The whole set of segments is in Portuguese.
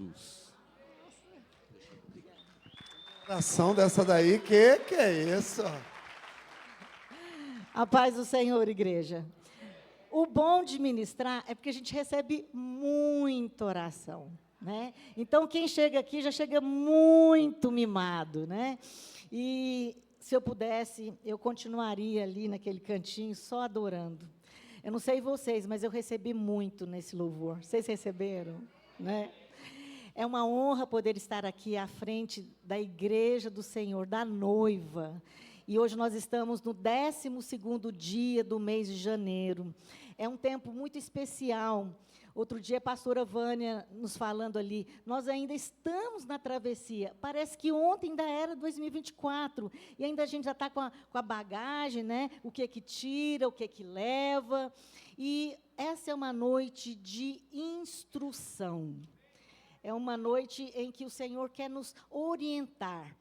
Jesus. Oração dessa daí, que é isso? A paz do Senhor, igreja. O bom de ministrar é porque a gente recebe muita oração, né? Então, quem chega aqui já chega muito mimado, né? E se eu pudesse, eu continuaria ali naquele cantinho só adorando. Eu não sei vocês, mas eu recebi muito nesse louvor. Vocês receberam, né? É uma honra poder estar aqui à frente da igreja do Senhor, da noiva. E hoje nós estamos no 12º dia do mês de janeiro. É um tempo muito especial. Outro dia, a pastora Vânia nos falando ali, nós ainda estamos na travessia. Parece que ontem ainda era 2024. E ainda a gente já está com a bagagem, né? O que tira, o que leva. E essa é uma noite de instrução. É uma noite em que o Senhor quer nos orientar.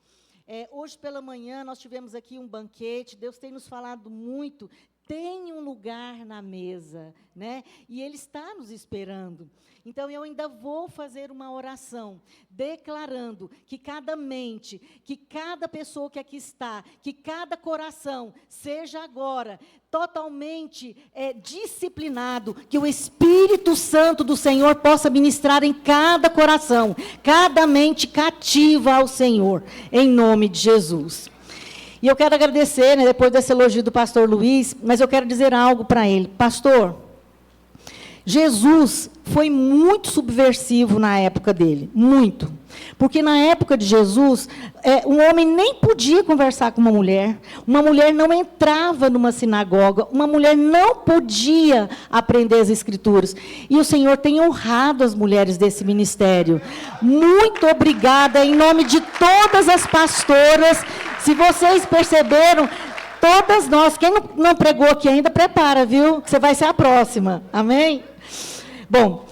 Hoje pela manhã nós tivemos aqui um banquete, Deus tem nos falado muito, tem um lugar na mesa, né? E Ele está nos esperando. Então, eu ainda vou fazer uma oração, declarando que cada mente, que cada pessoa que aqui está, que cada coração, seja agora totalmente disciplinado, que o Espírito Santo do Senhor possa ministrar em cada coração, cada mente cativa ao Senhor, em nome de Jesus. E eu quero agradecer, né, depois desse elogio do pastor Luiz, mas eu quero dizer algo para ele. Pastor, Jesus foi muito subversivo na época dele, muito. Porque na época de Jesus, um homem nem podia conversar com uma mulher não entrava numa sinagoga, uma mulher não podia aprender as Escrituras. E o Senhor tem honrado as mulheres desse ministério. Muito obrigada, em nome de todas as pastoras. Se vocês perceberam, todas nós, quem não pregou aqui ainda, prepara, viu? Que você vai ser a próxima. Amém? Bom,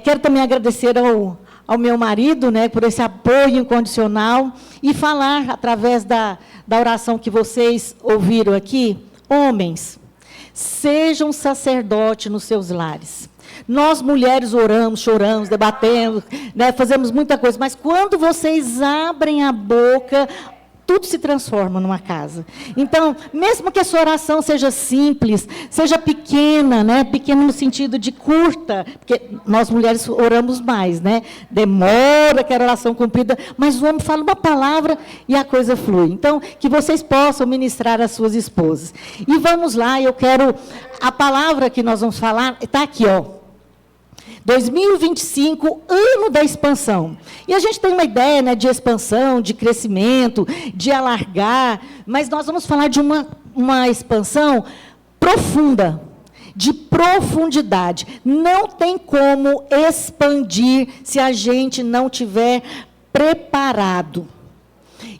quero também agradecer ao meu marido, né, por esse apoio incondicional, e falar, através da oração que vocês ouviram aqui, homens, sejam sacerdotes nos seus lares. Nós, mulheres, oramos, choramos, debatemos, né, fazemos muita coisa, mas quando vocês abrem a boca, tudo se transforma numa casa. Então, mesmo que a sua oração seja simples, seja pequena, né? Pequena no sentido de curta, porque nós mulheres oramos mais, né? Demora aquela oração cumprida, mas o homem fala uma palavra e a coisa flui. Então, que vocês possam ministrar às suas esposas. E vamos lá, a palavra que nós vamos falar está aqui, ó. 2025, ano da expansão. E a gente tem uma ideia, né, de expansão, de crescimento, de alargar, mas nós vamos falar de uma expansão profunda, de profundidade. Não tem como expandir se a gente não tiver preparado.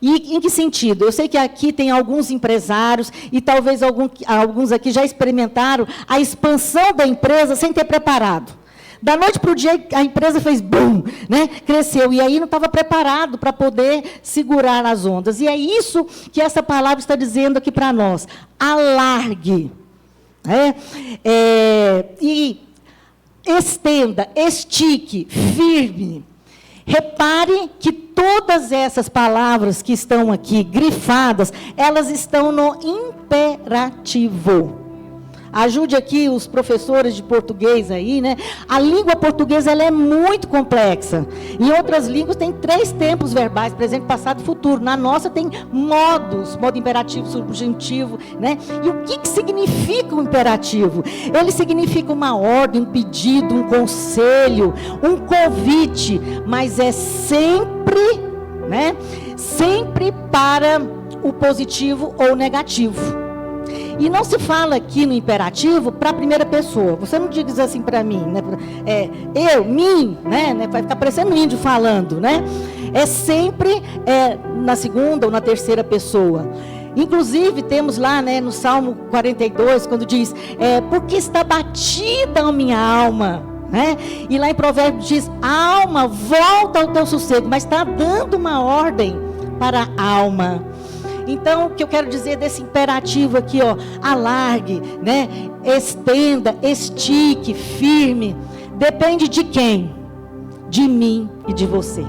E em que sentido? Eu sei que aqui tem alguns empresários e talvez alguns aqui já experimentaram a expansão da empresa sem ter preparado. Da noite para o dia, a empresa fez boom, né? Cresceu, e aí não estava preparado para poder segurar as ondas. E é isso que essa palavra está dizendo aqui para nós. Alargue. E estenda, estique, firme. Repare que todas essas palavras que estão aqui grifadas, elas estão no imperativo. Ajude aqui os professores de português aí, né? A língua portuguesa, ela é muito complexa. Em outras línguas tem 3 tempos verbais, presente, passado e futuro. Na nossa tem modos, modo imperativo, subjuntivo, né? E o que significa o imperativo? Ele significa uma ordem, um pedido, um conselho, um convite, mas é sempre, né? Sempre para o positivo ou negativo. E não se fala aqui no imperativo para a primeira pessoa. Você não diz assim para mim, né? Eu, mim, né? Vai ficar parecendo índio falando, né? É sempre na segunda ou na terceira pessoa. Inclusive, temos lá, né, no Salmo 42, quando diz, porque está batida a minha alma. Né? E lá em Provérbios diz, alma, volta ao teu sossego, mas está dando uma ordem para a alma. Então, o que eu quero dizer desse imperativo aqui, ó, alargue, né? Estenda, estique, firme, depende de quem? de mim e de você.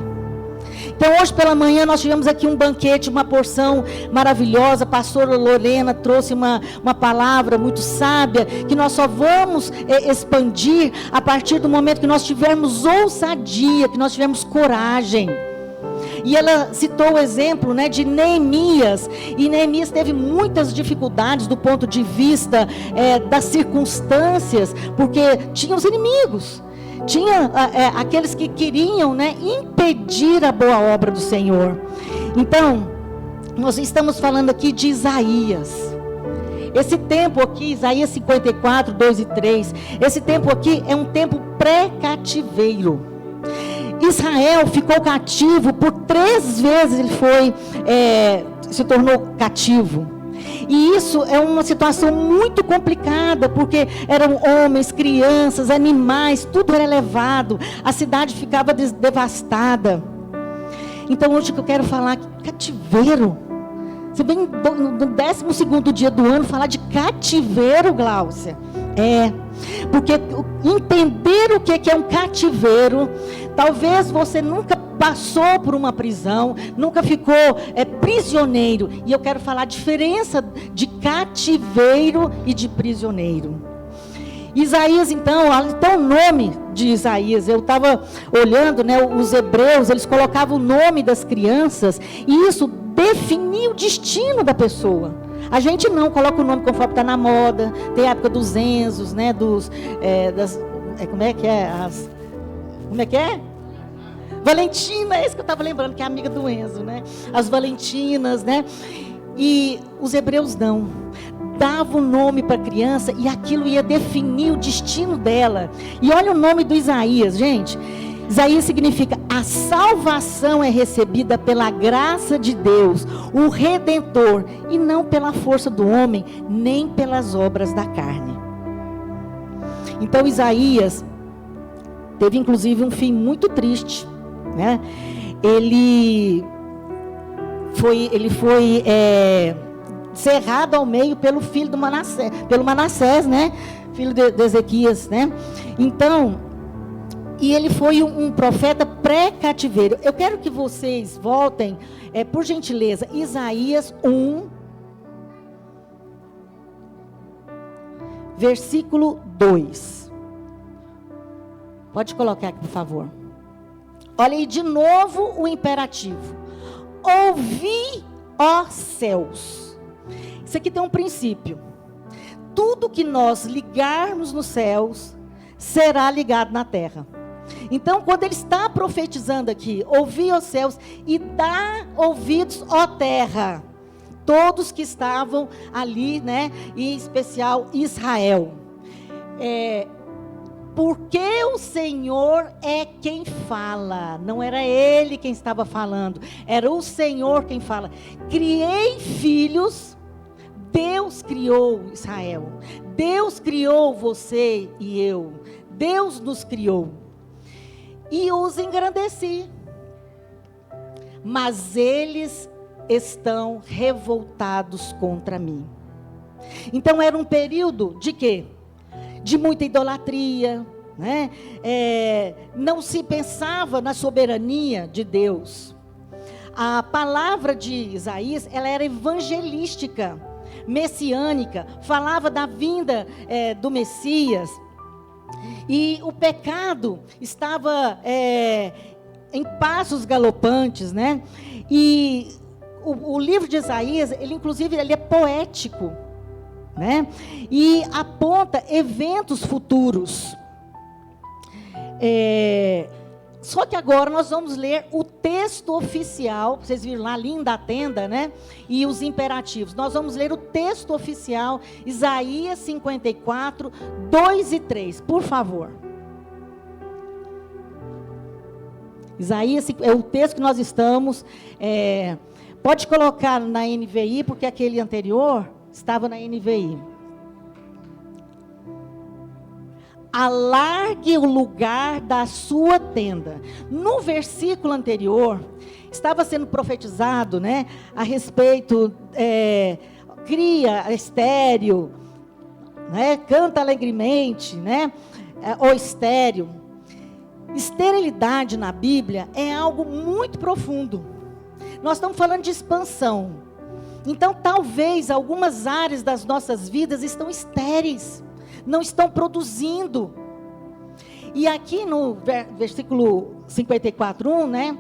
Então, hoje pela manhã nós tivemos aqui um banquete, uma porção maravilhosa. A pastora Lorena trouxe uma palavra muito sábia, que nós só vamos expandir a partir do momento que nós tivermos ousadia, que nós tivermos coragem. E ela citou o exemplo, né, de Neemias. E Neemias teve muitas dificuldades do ponto de vista das circunstâncias, porque tinha os inimigos. Tinha aqueles que queriam, né, impedir a boa obra do Senhor. Então, nós estamos falando aqui de Isaías. Esse tempo aqui, Isaías 54, 2 e 3, esse tempo aqui é um tempo pré-cativeiro. Israel ficou cativo por 3 vezes, ele se tornou cativo. E isso é uma situação muito complicada, porque eram homens, crianças, animais, tudo era levado, a cidade ficava devastada. Então hoje que eu quero falar, cativeiro. Você vem no 12º dia do ano falar de cativeiro, Gláucia? Porque entender o que é um cativeiro, talvez você nunca passou por uma prisão, nunca ficou prisioneiro. E eu quero falar a diferença de cativeiro e de prisioneiro. Isaías, então o nome de Isaías, eu estava olhando, né, os hebreus, eles colocavam o nome das crianças, e isso definia o destino da pessoa. A gente não coloca o nome conforme está na moda. Tem a época dos Enzos, né, como é que é? Valentina, é isso que eu estava lembrando, que é amiga do Enzo, né? As Valentinas, né? E os hebreus não. Davam o nome para a criança e aquilo ia definir o destino dela. E olha o nome do Isaías, gente. Isaías significa: a salvação é recebida pela graça de Deus, o Redentor, e não pela força do homem, nem pelas obras da carne. Então Isaías teve inclusive um fim muito triste, né? Ele foi cerrado ao meio pelo filho do Manassés, pelo Manassés, né? Filho de Ezequias, né? Então, e ele foi um profeta pré-cativeiro. Eu quero que vocês voltem, por gentileza, Isaías 1, versículo 2. Pode colocar aqui, por favor. Olha aí de novo o imperativo. Ouvi, ó céus. Isso aqui tem um princípio. Tudo que nós ligarmos nos céus será ligado na terra. Então, quando ele está profetizando aqui, ouvi, ó céus, e dá ouvidos, ó terra, todos que estavam ali, né, em especial Israel. Porque o Senhor é quem fala, não era ele quem estava falando, era o Senhor quem fala. Criei filhos, Deus criou Israel, Deus criou você e eu, Deus nos criou. E os engrandeci, mas eles estão revoltados contra mim. Então era um período de quê? De muita idolatria, né? Não se pensava na soberania de Deus. A palavra de Isaías, ela era evangelística, messiânica, falava da vinda do Messias. E o pecado estava em passos galopantes, né? E o livro de Isaías, ele inclusive ele é poético, né? E aponta eventos futuros. Só que agora nós vamos ler o texto oficial. Vocês viram lá, linda a tenda, né? E os imperativos. Nós vamos ler o texto oficial, Isaías 54, 2 e 3, por favor. Isaías é o texto que nós estamos. Pode colocar na NVI, porque aquele anterior estava na NVI. Alargue o lugar da sua tenda. No versículo anterior, estava sendo profetizado, né, a respeito, cria estéreo, né, canta alegremente, né, o estéreo. esterilidade na Bíblia é algo muito profundo. Nós estamos falando de expansão. Então, talvez algumas áreas das nossas vidas estão estéreis, não estão produzindo. E aqui no versículo 54:1, né?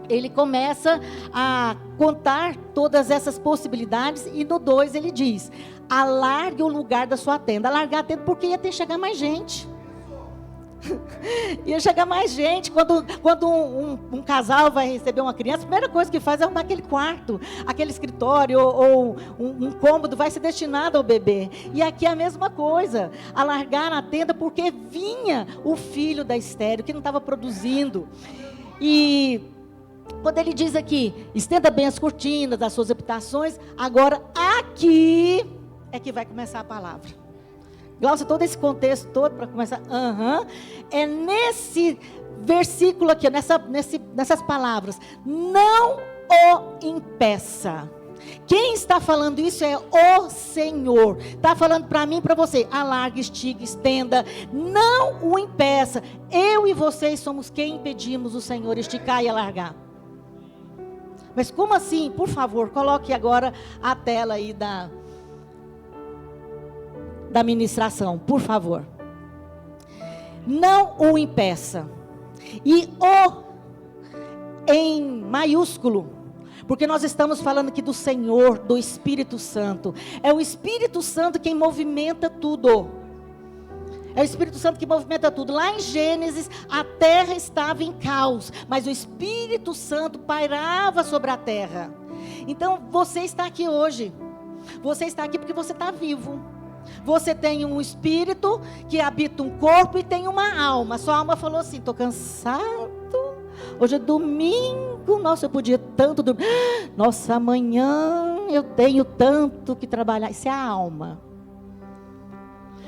Ele começa a contar todas essas possibilidades, e no 2 ele diz: alargue o lugar da sua tenda. Alargar a tenda porque ia ter que chegar mais gente. Ia chegar mais gente. Quando um casal vai receber uma criança, a primeira coisa que faz é arrumar aquele quarto, aquele escritório ou um cômodo vai ser destinado ao bebê. E aqui é a mesma coisa. Alargar a tenda porque vinha o filho da estéril que não estava produzindo. E quando ele diz aqui, estenda bem as cortinas das suas habitações, agora aqui é que vai começar a palavra. Glaucia, todo esse contexto todo para começar, é nesse versículo aqui, nessas palavras, não o impeça. Quem está falando isso é o Senhor. Está falando para mim e para você, alargue, estique, estenda, não o impeça. Eu e vocês somos quem impedimos o Senhor esticar e alargar. Mas como assim? Por favor, coloque agora a tela aí da ministração, por favor. Não o impeça. E o em maiúsculo, porque nós estamos falando aqui do Senhor, do Espírito Santo. É o Espírito Santo quem movimenta tudo. É o Espírito Santo que movimenta tudo. Lá em Gênesis, a terra estava em caos, mas o Espírito Santo pairava sobre a terra. Então, você está aqui hoje. Você está aqui porque você está vivo. Você tem um espírito que habita um corpo e tem uma alma. Sua alma falou assim: estou cansado, hoje é domingo, nossa, eu podia tanto dormir, nossa, amanhã eu tenho tanto que trabalhar. Isso é a alma.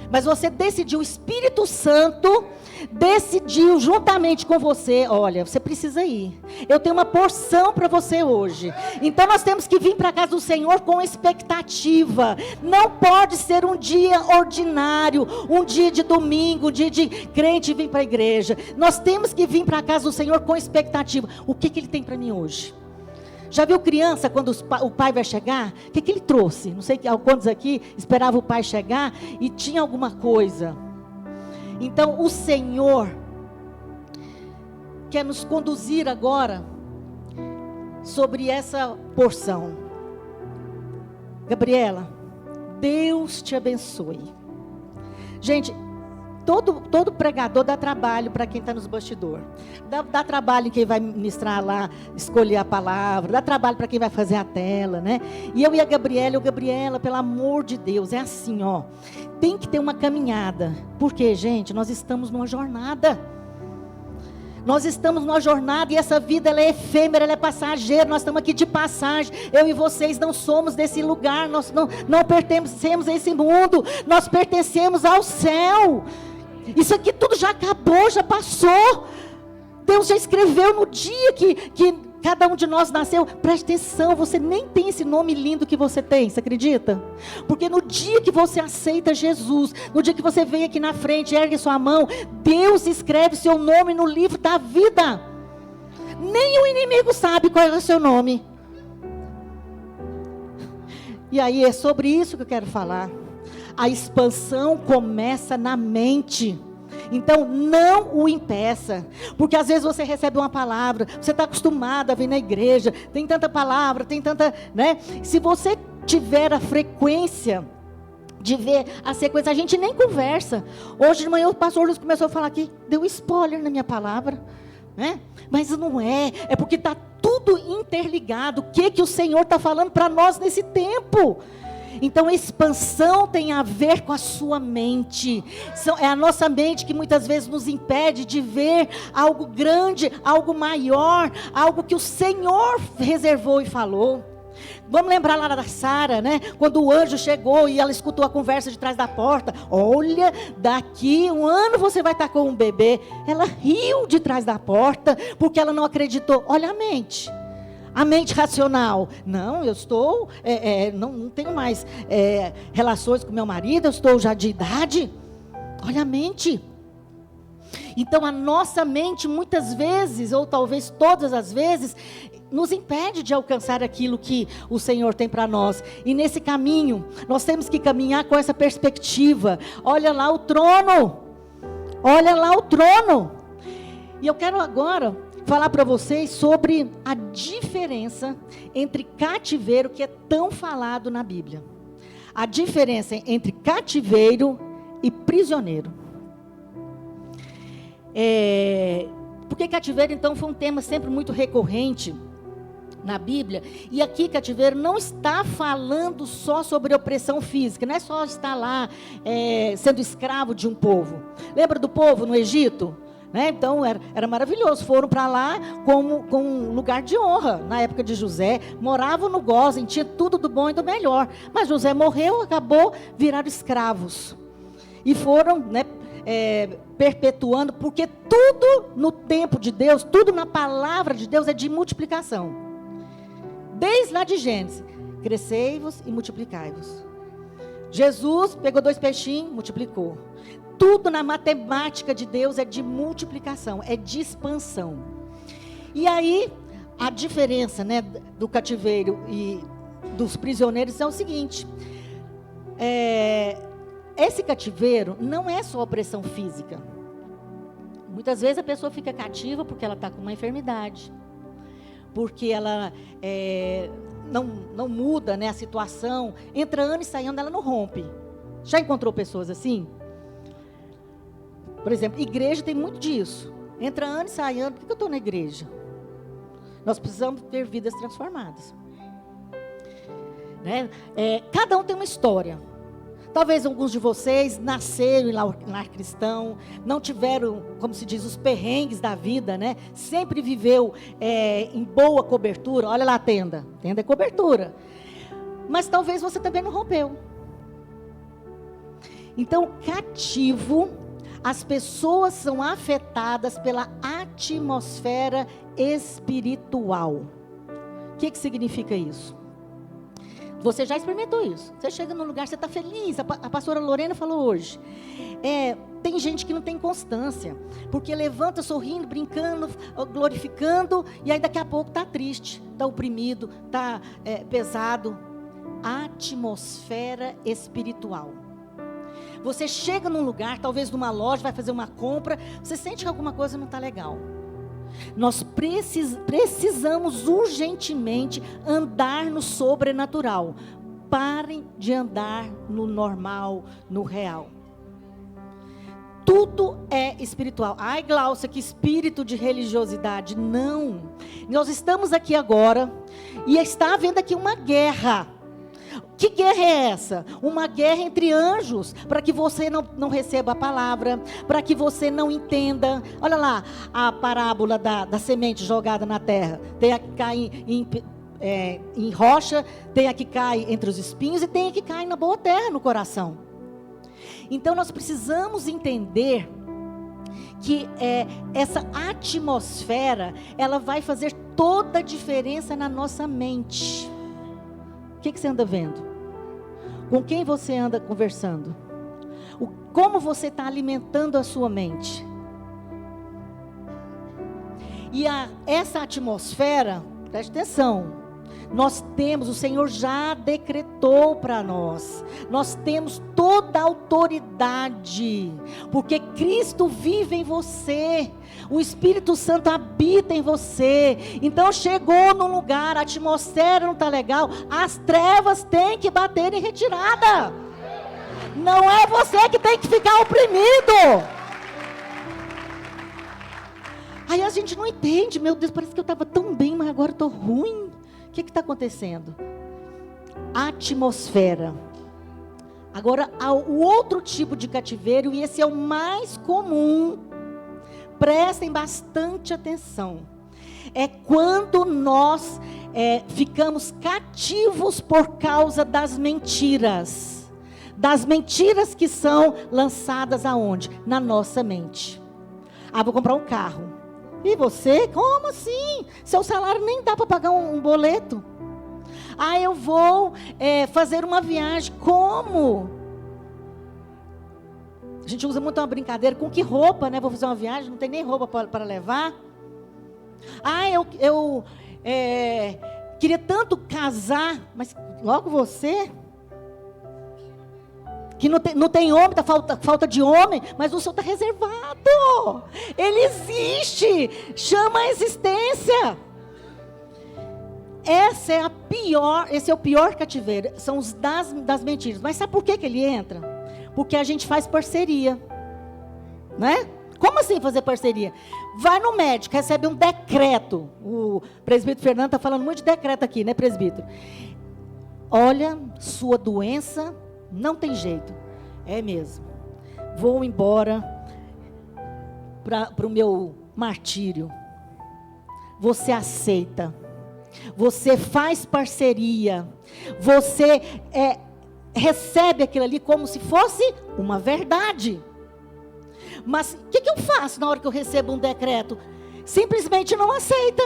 Mas você decidiu, o Espírito Santo decidiu juntamente com você: olha, você precisa ir, eu tenho uma porção para você hoje. Então nós temos que vir para a casa do Senhor com expectativa. Não pode ser um dia ordinário, um dia de domingo, um dia de crente vir para a igreja. Nós temos que vir para a casa do Senhor com expectativa. O que Ele tem para mim hoje? Já viu criança quando o pai vai chegar? O que ele trouxe? Não sei quantos aqui esperavam o pai chegar e tinha alguma coisa. Então o Senhor quer nos conduzir agora sobre essa porção. Gabriela, Deus te abençoe. Gente, todo pregador dá trabalho para quem está nos bastidores. Dá trabalho em quem vai ministrar lá, escolher a palavra. Dá trabalho para quem vai fazer a tela, né? E eu e a Gabriela, pelo amor de Deus, é assim, ó. Tem que ter uma caminhada. Porque, gente, nós estamos numa jornada. Nós estamos numa jornada e essa vida ela é efêmera, ela é passageira. Nós estamos aqui de passagem. Eu e vocês não somos desse lugar. Nós não pertencemos a esse mundo. Nós pertencemos ao céu. Isso aqui tudo já acabou, já passou. Deus já escreveu no dia que cada um de nós nasceu. Preste atenção, você nem tem esse nome lindo que você tem, você acredita? Porque no dia que você aceita Jesus, no dia que você vem aqui na frente, ergue sua mão, Deus escreve seu nome no livro da vida. Nem o inimigo sabe qual é o seu nome. E aí é sobre isso que eu quero falar. A expansão começa na mente. Então não o impeça. Porque às vezes você recebe uma palavra, você está acostumado a vir na igreja, tem tanta palavra, tem tanta, né? Se você tiver a frequência de ver a sequência, a gente nem conversa. Hoje de manhã o pastor Luiz começou a falar aqui, deu spoiler na minha palavra, né? Mas não é porque está tudo interligado. O que o Senhor está falando para nós nesse tempo? Então, expansão tem a ver com a sua mente. É a nossa mente que muitas vezes nos impede de ver algo grande, algo maior, algo que o Senhor reservou e falou. Vamos lembrar lá da Sara, né? Quando o anjo chegou e ela escutou a conversa de trás da porta. Olha, daqui 1 ano você vai estar com um bebê. Ela riu de trás da porta, porque ela não acreditou. Olha a mente. A mente racional, não, eu estou, não tenho mais relações com meu marido, eu estou já de idade. Olha a mente. Então a nossa mente muitas vezes, ou talvez todas as vezes, nos impede de alcançar aquilo que o Senhor tem para nós. E nesse caminho, nós temos que caminhar com essa perspectiva. Olha lá o trono. Olha lá o trono. E eu quero agora falar para vocês sobre a diferença entre cativeiro, que é tão falado na Bíblia. A diferença entre cativeiro e prisioneiro. Porque cativeiro, então, foi um tema sempre muito recorrente na Bíblia. E aqui, cativeiro não está falando só sobre opressão física. Não é só estar lá sendo escravo de um povo. Lembra do povo no Egito? Né? Então, era maravilhoso. Foram para lá com um lugar de honra. Na época de José, moravam no Gósen, tinha tudo do bom e do melhor. Mas José morreu, acabou, viraram escravos. E foram, né, perpetuando, porque tudo no tempo de Deus, tudo na palavra de Deus é de multiplicação. Desde lá de Gênesis, crescei-vos e multiplicai-vos. Jesus pegou 2 peixinhos, multiplicou. Tudo na matemática de Deus é de multiplicação, é de expansão. E aí, a diferença, né, do cativeiro e dos prisioneiros é o seguinte: esse cativeiro não é só opressão física. Muitas vezes a pessoa fica cativa porque ela está com uma enfermidade, porque ela não muda, né, a situação, entra ano e sai ano, ela não rompe. Já encontrou pessoas assim? Por exemplo, igreja tem muito disso. Entra ano e sai ano. Por que eu estou na igreja? Nós precisamos ter vidas transformadas. Né? Cada um tem uma história. Talvez alguns de vocês nasceram em lar cristão, não tiveram, como se diz, os perrengues da vida, né? Sempre viveu em boa cobertura. Olha lá a tenda. Tenda é cobertura. Mas talvez você também não rompeu. Então, cativo, as pessoas são afetadas pela atmosfera espiritual. O que significa isso? Você já experimentou isso. Você chega num lugar, você está feliz. A pastora Lorena falou hoje. Tem gente que não tem constância, porque levanta sorrindo, brincando, glorificando, e aí daqui a pouco está triste, está oprimido, está pesado. Atmosfera espiritual. Você chega num lugar, talvez numa loja, vai fazer uma compra, você sente que alguma coisa não está legal. Nós precisamos urgentemente andar no sobrenatural. Parem de andar no normal, no real. Tudo é espiritual. Ai, Glaucia, que espírito de religiosidade. Não. Nós estamos aqui agora e está havendo aqui uma guerra. Que guerra é essa? Uma guerra entre anjos, para que você não receba a palavra, para que você não entenda. Olha lá, a parábola da semente jogada na terra. Tem a que cai em rocha, tem a que cai entre os espinhos e tem a que cai na boa terra, no coração. Então nós precisamos entender que essa atmosfera, ela vai fazer toda a diferença na nossa mente. O que você anda vendo? Com quem você anda conversando? Como você está alimentando a sua mente? E essa atmosfera, preste atenção, o Senhor já decretou para nós. Nós temos toda a autoridade, porque Cristo vive em você. O Espírito Santo habita em você. Então chegou num lugar, a atmosfera não está legal, as trevas têm que bater em retirada. Não é você que tem que ficar oprimido. Aí a gente não entende, meu Deus, parece que eu estava tão bem, mas agora estou ruim. O que está acontecendo? Atmosfera. Agora, há o outro tipo de cativeiro, e esse é o mais comum. Prestem bastante atenção. É quando nós ficamos cativos por causa das mentiras. Das mentiras que são lançadas aonde? Na nossa mente. Vou comprar um carro. E você? Como assim? Seu salário nem dá para pagar um boleto. Eu vou fazer uma viagem. Como? A gente usa muito uma brincadeira. Com que roupa, né? Vou fazer uma viagem, não tem nem roupa para levar. Ah, eu queria tanto casar, mas logo você, que não tem homem, tá falta de homem, mas o seu está reservado. Ele existe, chama a existência. Esse é o pior cativeiro, são os das mentiras. Mas sabe por que ele entra? Porque a gente faz parceria, né? Como assim fazer parceria? Vai no médico, recebe um decreto. O presbítero Fernando está falando muito de decreto aqui, né, presbítero? Olha, sua doença não tem jeito. É mesmo. Vou embora para o meu martírio. Você aceita. Você faz parceria. Você recebe aquilo ali como se fosse uma verdade. Mas o que eu faço na hora que eu recebo um decreto? Simplesmente não aceita.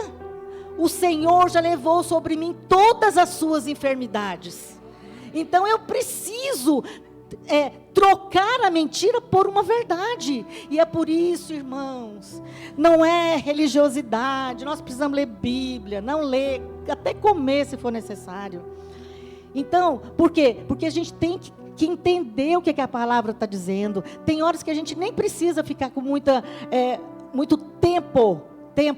O Senhor já levou sobre mim todas as suas enfermidades. Então eu preciso trocar a mentira por uma verdade. E é por isso, irmãos, não é religiosidade. Nós precisamos ler Bíblia, não ler, até comer se for necessário. Então, por quê? Porque a gente tem que entender o que a palavra está dizendo. Tem horas que a gente nem precisa ficar com muito tempo,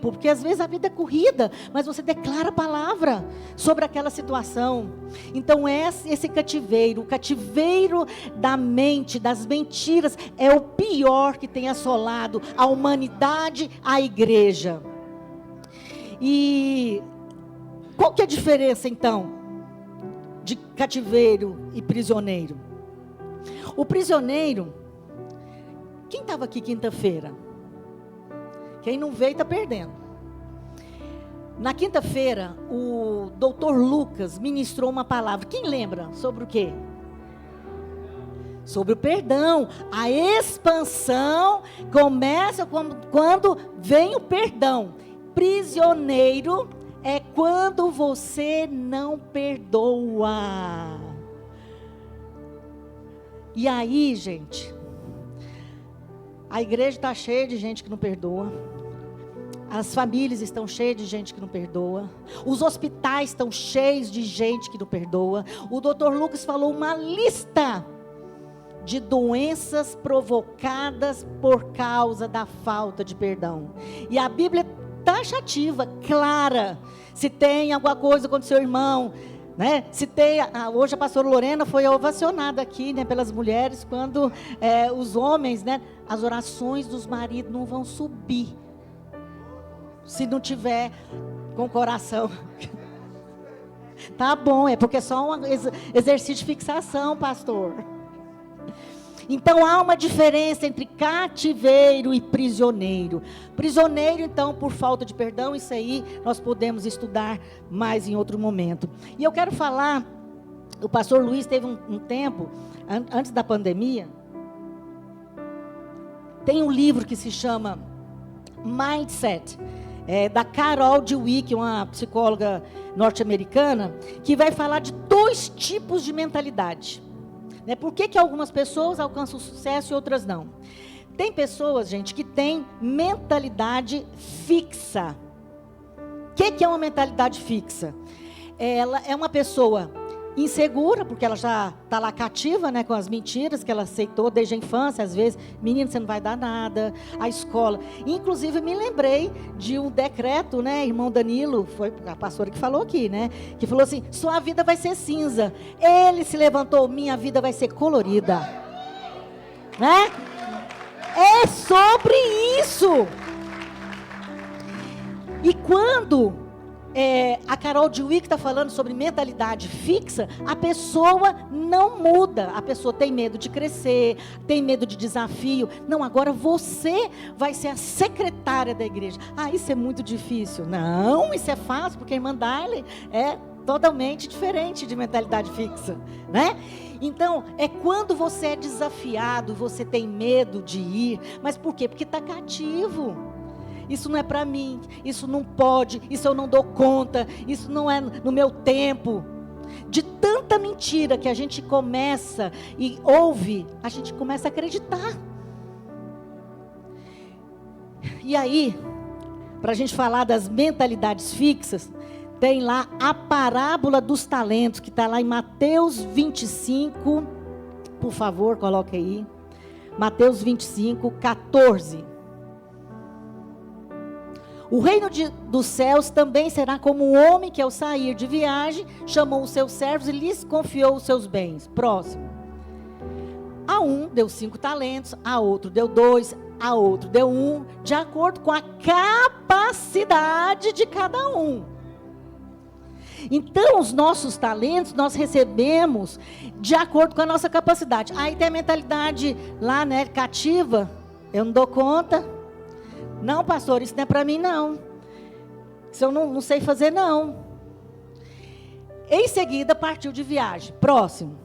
porque às vezes a vida é corrida, mas você declara a palavra sobre aquela situação. Então esse cativeiro, o cativeiro da mente, das mentiras, é o pior que tem assolado a humanidade, a igreja. E qual que é a diferença então de cativeiro e prisioneiro? O prisioneiro, quem estava aqui quinta-feira? Quem não veio está perdendo. Na quinta-feira, o doutor Lucas ministrou uma palavra. Quem lembra? Sobre o quê? Sobre o perdão. A expansão começa quando vem o perdão. Prisioneiro é quando você não perdoa. E aí, gente, a igreja está cheia de gente que não perdoa. As famílias estão cheias de gente que não perdoa. Os hospitais estão cheios de gente que não perdoa. O doutor Lucas falou uma lista de doenças provocadas por causa da falta de perdão. E a Bíblia é taxativa, clara. Se tem alguma coisa com o seu irmão, né? Se tem, hoje a pastora Lorena foi ovacionada aqui, né, pelas mulheres, quando os homens, né, as orações dos maridos não vão subir, se não tiver com o coração. Tá bom, é porque é só um exercício de fixação, pastor. Então há uma diferença entre cativeiro e prisioneiro. Prisioneiro, então, por falta de perdão, isso aí nós podemos estudar mais em outro momento. E eu quero falar, o pastor Luiz teve um tempo, antes da pandemia, tem um livro que se chama Mindset, da Carol Dweck, uma psicóloga norte-americana, que vai falar de 2 tipos de mentalidade. Por que algumas pessoas alcançam sucesso e outras não? Tem pessoas, gente, que têm mentalidade fixa. O que é uma mentalidade fixa? Ela é uma pessoa insegura, porque ela já está lá cativa, né, com as mentiras que ela aceitou desde a infância. Às vezes, menino, você não vai dar nada, a escola. Inclusive, me lembrei de um decreto, né, irmão Danilo, foi a pastora que falou aqui, né, que falou assim: sua vida vai ser cinza. Ele se levantou: minha vida vai ser colorida. Né? É sobre isso. E quando a Carol Dweck está falando sobre mentalidade fixa, a pessoa não muda, a pessoa tem medo de crescer, tem medo de desafio. Não, agora você vai ser a secretária da igreja. Isso é muito difícil. Não, isso é fácil, porque a irmã Darley é totalmente diferente de mentalidade fixa, né? Então, é quando você é desafiado, você tem medo de ir. Mas por quê? Porque está cativo. Isso não é para mim, isso não pode, isso eu não dou conta, isso não é no meu tempo. De tanta mentira que a gente começa e ouve, a gente começa a acreditar. E aí, para a gente falar das mentalidades fixas, tem lá a parábola dos talentos, que está lá em Mateus 25, por favor, coloque aí. Mateus 25, 14. O reino dos céus também será como um homem que, ao sair de viagem, chamou os seus servos e lhes confiou os seus bens. Próximo. A um deu 5 talentos, a outro deu 2, a outro deu 1, de acordo com a capacidade de cada um. Então, os nossos talentos nós recebemos de acordo com a nossa capacidade. Aí tem a mentalidade lá, né, cativa. Eu não dou conta. Não, pastor, isso não é para mim, não. Isso eu não sei fazer, não. Em seguida, partiu de viagem. Próximo.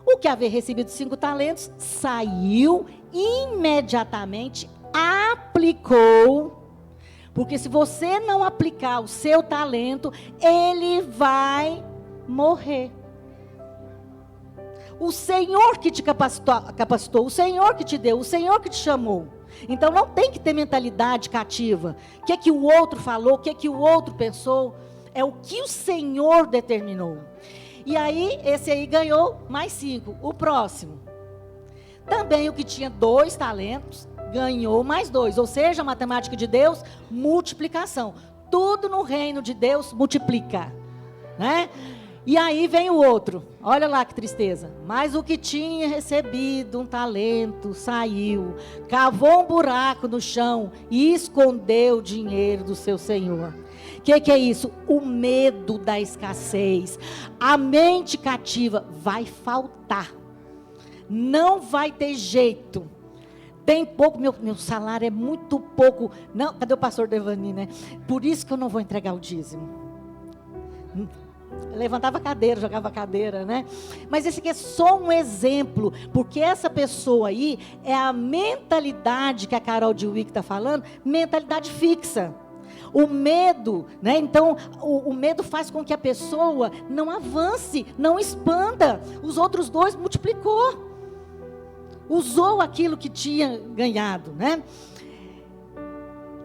O que haver recebido 5 talentos, saiu imediatamente, aplicou. Porque se você não aplicar o seu talento, ele vai morrer. O Senhor que te capacitou, o Senhor que te deu, o Senhor que te chamou. Então não tem que ter mentalidade cativa. O que é que o outro falou, o que é que o outro pensou. É o que o Senhor determinou. E aí, esse aí ganhou mais 5. O próximo. Também o que tinha 2 talentos, ganhou mais 2. Ou seja, a matemática de Deus, multiplicação. Tudo no reino de Deus multiplica. Né? E aí vem o outro. Olha lá que tristeza. Mas o que tinha recebido um talento, saiu, cavou um buraco no chão e escondeu o dinheiro do seu senhor. O que é isso? O medo da escassez. A mente cativa vai faltar. Não vai ter jeito. Tem pouco, meu salário é muito pouco. Não, cadê o pastor Devani, né? Por isso que eu não vou entregar o dízimo. Levantava a cadeira, jogava a cadeira, né? Mas esse aqui é só um exemplo, porque essa pessoa aí é a mentalidade que a Carol Dweck está falando, mentalidade fixa. O medo, né? Então, o medo faz com que a pessoa não avance, não expanda. Os outros 2 multiplicou. Usou aquilo que tinha ganhado, né?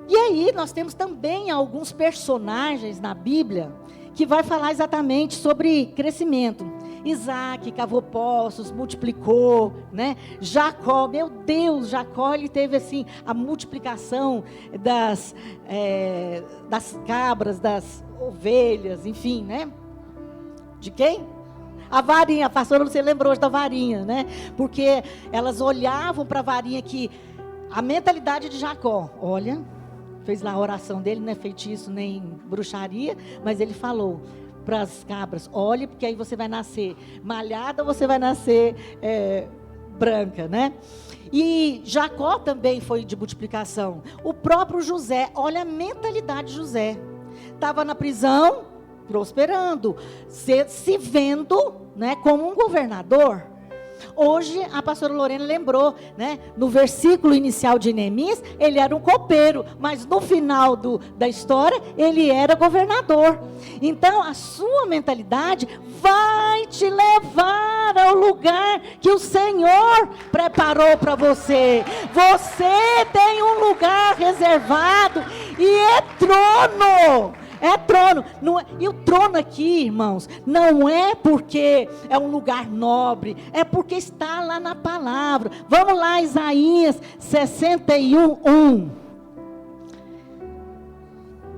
E aí, nós temos também alguns personagens na Bíblia que vai falar exatamente sobre crescimento. Isaac cavou poços, multiplicou, né? Jacó, meu Deus, Jacó, ele teve assim, a multiplicação das cabras, das ovelhas, enfim, né? De quem? A varinha, a pastora não se lembrou hoje da varinha, né? Porque elas olhavam para a varinha que, a mentalidade de Jacó, olha, fez lá a oração dele, não é feitiço nem bruxaria, mas ele falou para as cabras, olhe, porque aí você vai nascer malhada ou você vai nascer branca, né? E Jacó também foi de multiplicação. O próprio José, olha a mentalidade de José. Estava na prisão, prosperando, se vendo, né, como um governador. Hoje, a pastora Lorena lembrou, né, no versículo inicial de Neemias, ele era um copeiro, mas no final da história, ele era governador. Então, a sua mentalidade vai te levar ao lugar que o Senhor preparou para você. Você tem um lugar reservado e é trono. É trono. E o trono aqui, irmãos, não é porque é um lugar nobre, é porque está lá na palavra. Vamos lá, Isaías 61:1.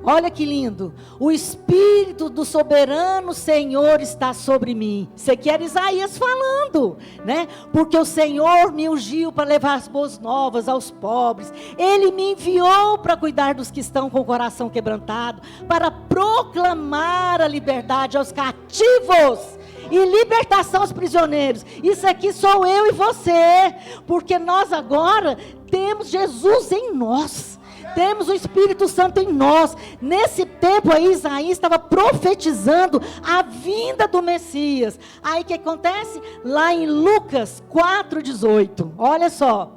Olha que lindo. O Espírito do soberano Senhor está sobre mim. Isso aqui era Isaías falando, né? Porque o Senhor me ungiu para levar as boas novas aos pobres. Ele me enviou para cuidar dos que estão com o coração quebrantado, para proclamar a liberdade aos cativos e libertação aos prisioneiros. Isso aqui sou eu e você, porque nós agora temos Jesus em nós. Temos o Espírito Santo em nós. Nesse tempo aí, Isaías estava profetizando a vinda do Messias. Aí o que acontece? Lá em Lucas 4:18. Olha só.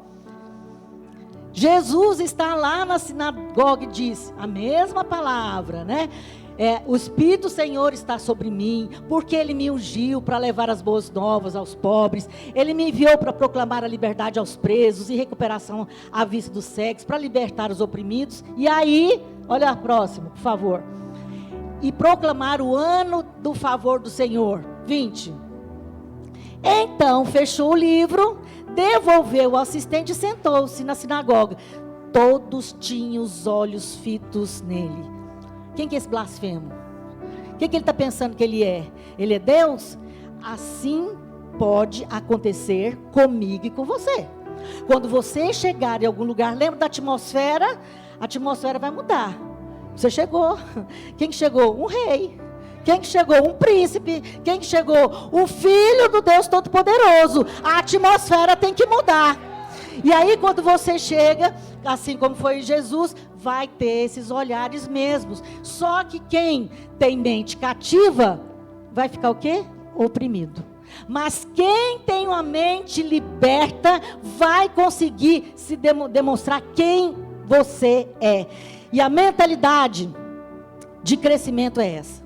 Jesus está lá na sinagoga e diz a mesma palavra, né? O Espírito do Senhor está sobre mim, porque Ele me ungiu para levar as boas novas aos pobres. Ele me enviou para proclamar a liberdade aos presos e recuperação à vista dos cegos, para libertar os oprimidos. E aí, olha a próxima, por favor. E proclamar o ano do favor do Senhor. 20. Então fechou o livro, devolveu o assistente e sentou-se na sinagoga. Todos tinham os olhos fitos nele. Quem que é esse blasfemo? O que ele está pensando que ele é? Ele é Deus? Assim pode acontecer comigo e com você. Quando você chegar em algum lugar, lembra da atmosfera? A atmosfera vai mudar. Você chegou. Quem que chegou? Um rei. Quem que chegou? Um príncipe. Quem que chegou? O Filho do Deus Todo-Poderoso. A atmosfera tem que mudar. E aí quando você chega, assim como foi Jesus, vai ter esses olhares mesmos. Só que quem tem mente cativa, vai ficar o quê? Oprimido. Mas quem tem uma mente liberta, vai conseguir se demonstrar quem você é. E a mentalidade de crescimento é essa.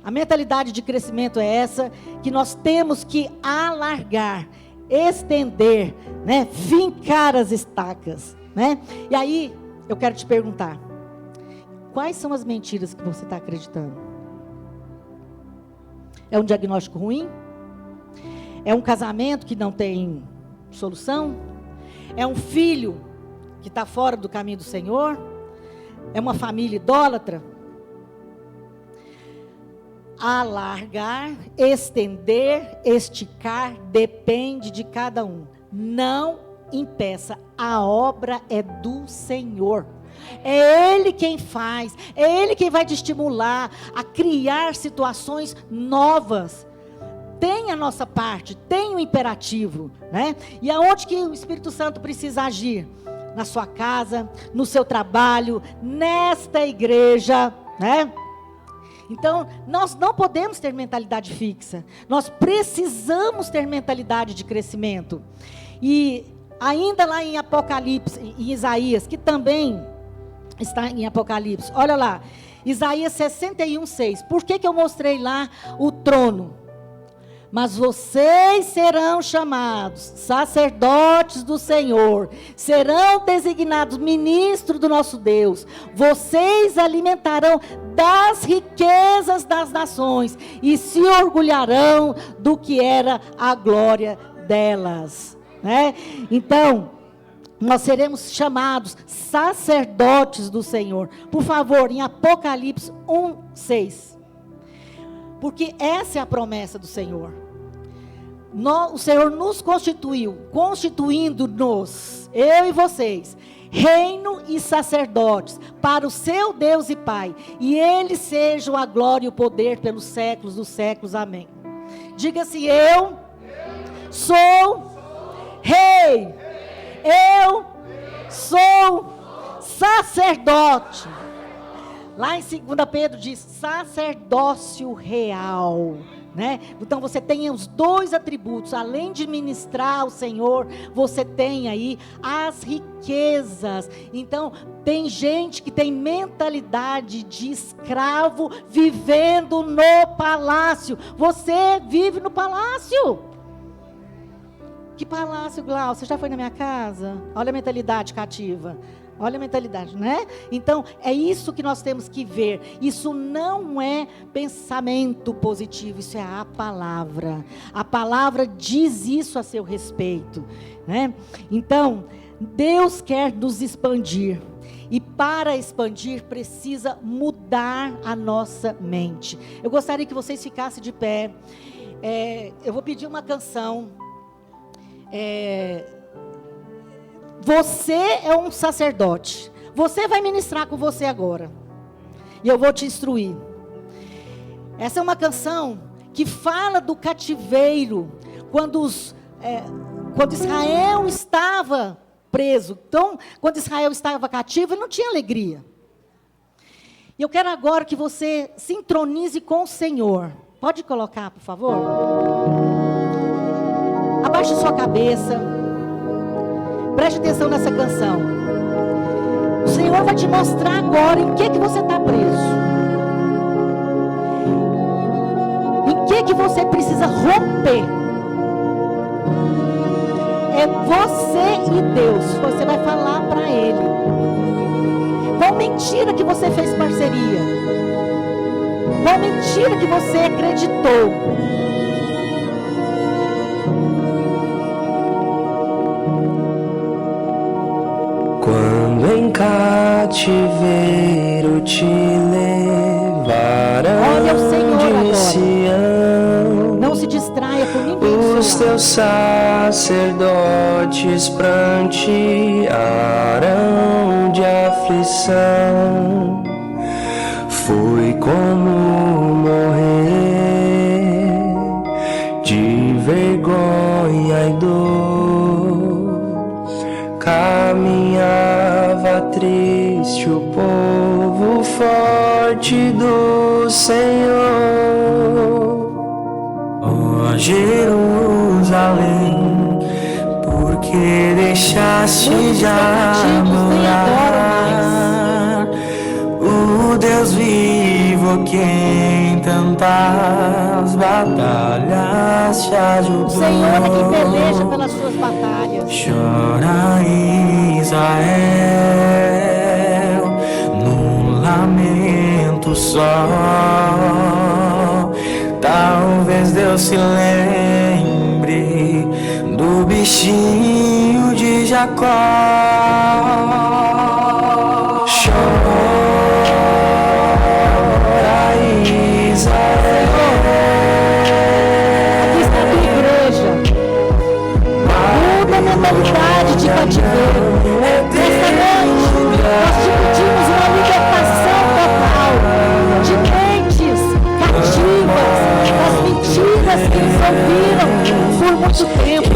A mentalidade de crescimento é essa, que nós temos que alargar, estender, né? Fincar as estacas, né? E aí, eu quero te perguntar, quais são as mentiras que você está acreditando? É um diagnóstico ruim? É um casamento que não tem solução? É um filho que está fora do caminho do Senhor? É uma família idólatra? Alargar, estender, esticar, depende de cada um. Não impeça, a obra é do Senhor. É Ele quem faz, é Ele quem vai te estimular a criar situações novas. Tem a nossa parte, tem o imperativo, né? E aonde que o Espírito Santo precisa agir? Na sua casa, no seu trabalho, nesta igreja, né? Então, nós não podemos ter mentalidade fixa. Nós precisamos ter mentalidade de crescimento. E ainda lá em Apocalipse, em Isaías, que também está em Apocalipse. Olha lá, Isaías 61:6. Por que eu mostrei lá o trono? Mas vocês serão chamados sacerdotes do Senhor, serão designados ministros do nosso Deus. Vocês alimentarão das riquezas das nações e se orgulharão do que era a glória delas, né? Então, nós seremos chamados sacerdotes do Senhor. Por favor, em Apocalipse 1:6. Porque essa é a promessa do Senhor. O Senhor nos constituiu, constituindo-nos, eu e vocês, reino e sacerdotes, para o seu Deus e Pai, e Ele seja a glória e o poder pelos séculos dos séculos, amém. Diga-se, eu sou rei, eu sou sacerdote. Lá em 2 Pedro diz, sacerdócio real, né? Então você tem os dois atributos, além de ministrar ao Senhor, você tem aí as riquezas. Então tem gente que tem mentalidade de escravo vivendo no palácio. Você vive no palácio. Que palácio, Glaucio? Você já foi na minha casa? Olha a mentalidade cativa. Olha a mentalidade, né? Então, é isso que nós temos que ver. Isso não é pensamento positivo, isso é a palavra. A palavra diz isso a seu respeito, né? Então, Deus quer nos expandir. E para expandir, precisa mudar a nossa mente. Eu gostaria que vocês ficassem de pé. Eu vou pedir uma canção. Você é um sacerdote. Você vai ministrar com você agora. E eu vou te instruir. Essa é uma canção que fala do cativeiro. Quando Israel estava preso. Então, quando Israel estava cativo, ele não tinha alegria. E eu quero agora que você sintonize com o Senhor. Pode colocar, por favor? Abaixe sua cabeça. Preste atenção nessa canção. O Senhor vai te mostrar agora em que você está preso. que você precisa romper. É você e Deus. Você vai falar para Ele. Qual mentira que você fez parceria? Qual mentira que você acreditou? Quando em cativeiro te levaram de Sião, não se distraia com ninguém. Os teus sacerdotes prantearam de aflição. Foi como morrer de vergonha e dor. Caminhava triste o povo forte do Senhor. Ó Jerusalém, porque deixaste de adorar o Deus vivo que em tantas batalhas te ajudou. O Senhor é quem peleja pelas suas batalhas. Chora Israel num lamento só. Talvez Deus se lembre do bichinho de Jacó. Chora Israel. Aqui está a tua igreja. Muda a mentalidade de cativeiro. Nesta noite, nós te pedimos uma libertação total de mentes cativas, das mentiras que eles ouviram por muito tempo.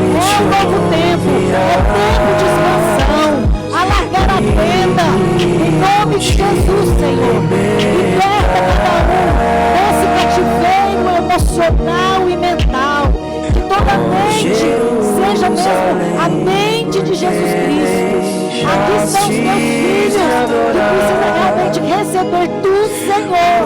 É um novo tempo, é tempo de expansão. Alargar a tenda, em nome de Jesus, Senhor. Liberta cada um desse cativeiro emocional e mental. Que toda mente seja mesmo a mente de Jesus Cristo. Aqui estão os teus filhos que precisam realmente receber do Senhor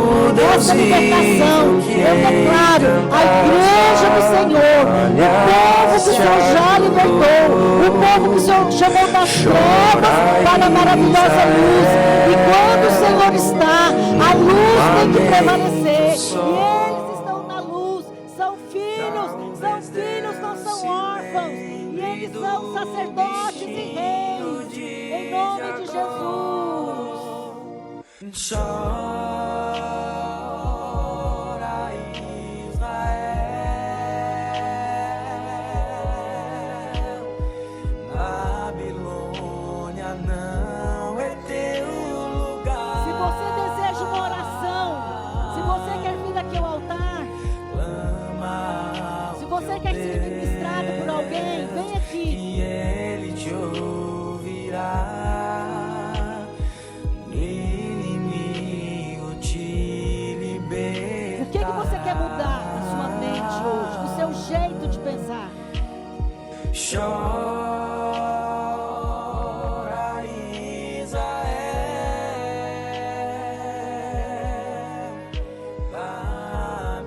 essa libertação. Eu declaro a igreja do Senhor, o povo que o Senhor já libertou, o povo que o Senhor chamou das trevas para a maravilhosa luz. E quando o Senhor está, a luz tem que prevalecer. E eles estão na luz, são filhos, não são órfãos. E eles são sacerdotes e reis, em nome de Jesus. Chora Israel, Babilônia não é teu lugar. Se você deseja uma oração, se você quer vir aqui ao altar, se você quer ser ministrado por alguém, vem aqui. E ele te ouvirá. O que você quer mudar na sua mente hoje, no seu jeito de pensar? Chora Israel,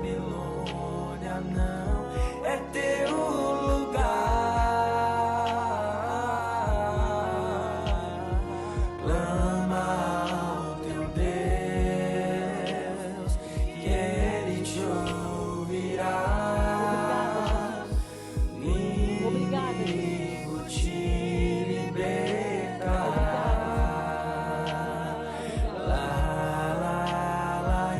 Babilônia não é teu lugar. Clama ao teu Deus, que Ele te ouvirá. Obrigada, Inimigo te libertará. Lá, lá, lá, lá, lá, lá,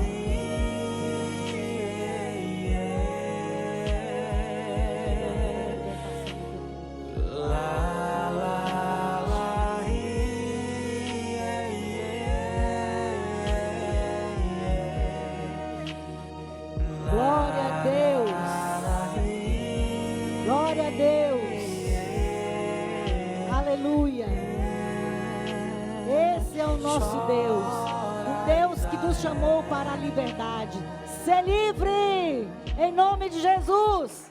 Glória a Deus. Glória a Deus. Aleluia. Esse é o nosso Deus. Um Deus que nos chamou para a liberdade. Ser livre em nome de Jesus.